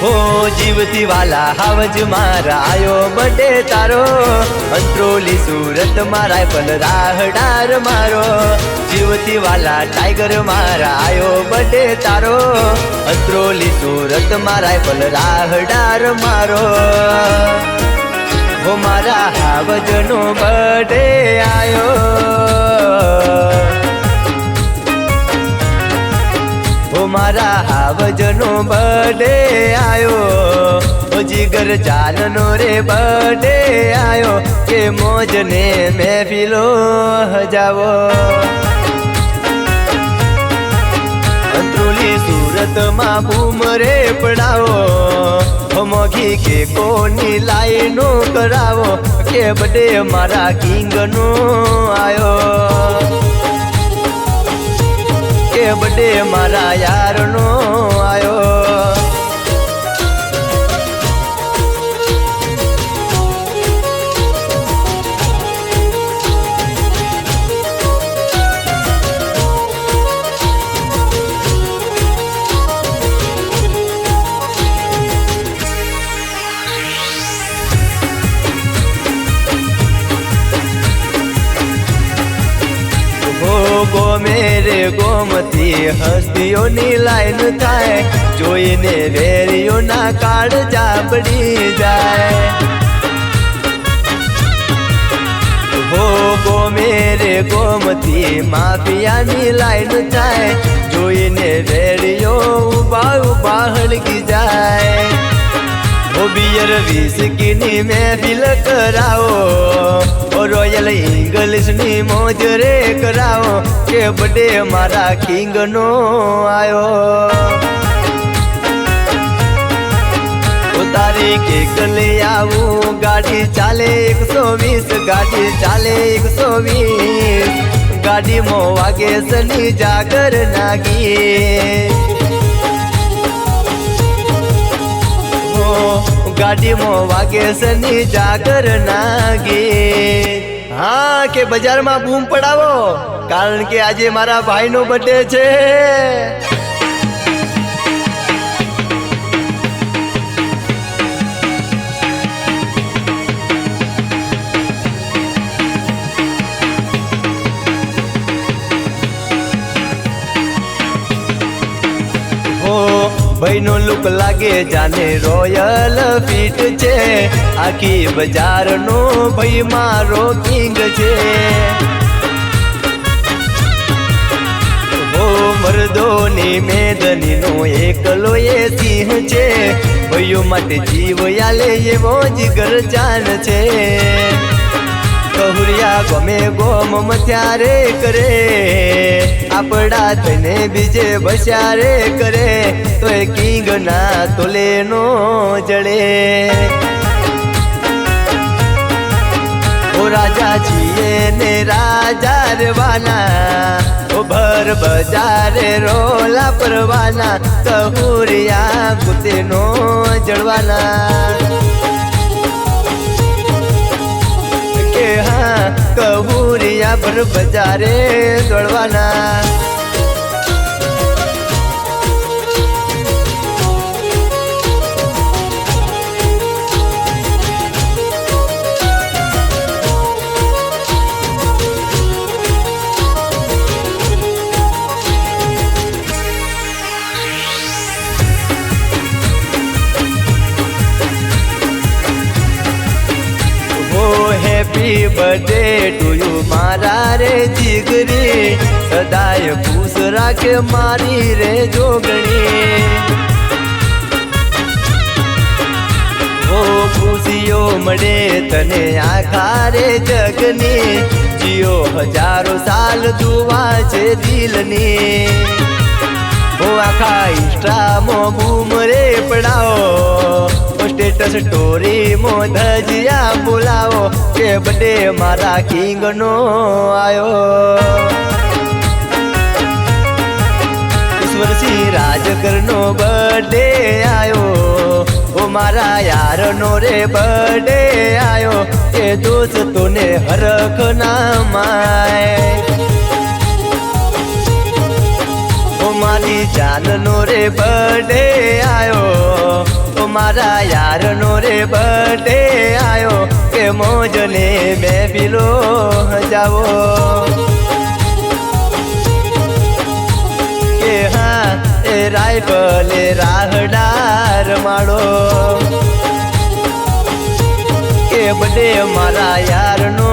हो जीवती वाला हावज मारा आयो बर्थडे तारो अंत्रोली सूरत मारा पल राहडार मारो जीवती वाला टाइगर मारा आयो बर्थडे तारो अंत्रोली सूरत मारा पल राहडार मारो हो मारा हावज नो बर्थडे आयो मारा हावजनो बर्थडे आयो ओ जिगर जालनो रे बर्थडे आयो के मौज ने महफिलो जावो अंतरुली सूरत मा बूम रे पड़ावो मोघी के कोनी लाइनो करावो के बर्थडे मारा किंग नो आयो बर्थडे मारा यार नो आयो गो मेरे गोमती हस्तियों नी लाइन थाय जोईने वेरियो ना काळ जाबड़ी जाए हो गो मेरे गोमती माफिया नी लाइन थाय जोईने वेरियो उबा उबा हलकी जाए ओ बियर विस्की नी महफिल कराओ ओ रॉयल इंग्लिश नी मौज रे कराओ के बर्थडे मारा किंग नो आयो ओ तारी केक ले आऊ गाड़ी चाले 120 गाड़ी चाले 120 गाड़ी मो वागे सनी जागर नागी गाड़ी मो वागे सनी जागर नागी हाँ के बजार में बूम पड़ावो कारण के आज मारा भाई नो बर्थडे छे भाईनो लुक लागे जाने रॉयल फीट छे आखी बाजार नो भाई मारो किंग छे हो मर्दोनी मेदनी नो एकलो ये सिंह छे भाईओ माटे जीव याले एवो जिगर जान छे कहूरिया गमे गोम मथ्यारे करे आपड़ा थने बीजे बस्यारे करे तो किंग ना तोले नो जड़े ओ राजा छिए ने राजा रवाना ओ भर बजारे रोला परवाना कहूरिया कुते नो जड़वाना हाँ कहूरिया भर बजारे दौड़वाना हैप्पी बर्थडे टू यू मारा रे जिगरी सदाय खुश राखे मारी रे जोगणी वो खुशियों मड़े तने आखा रे जगनी जियो हजारों साल दुआ छे दिलनी वो आखा इंस्टा मो बूम रे पड़ाओ स्टेटस स्टोरी मो धजिया बुलाओ के बर्थडे मारा किंग नो आयो ईश्वर सिंह राजकर नो बर्थडे आयो ओ मारा यार नो रे बर्थडे आयो के दोस्तों ने हरख ना माए ओ मारी जान नो रे बर्थडे आयो મારા યારનો રે બર્થડે આયો કે મોજને મહેફિલો જાવો કે હા એ રાયફલે રાહડાર માળો કે બડે મારા યારનો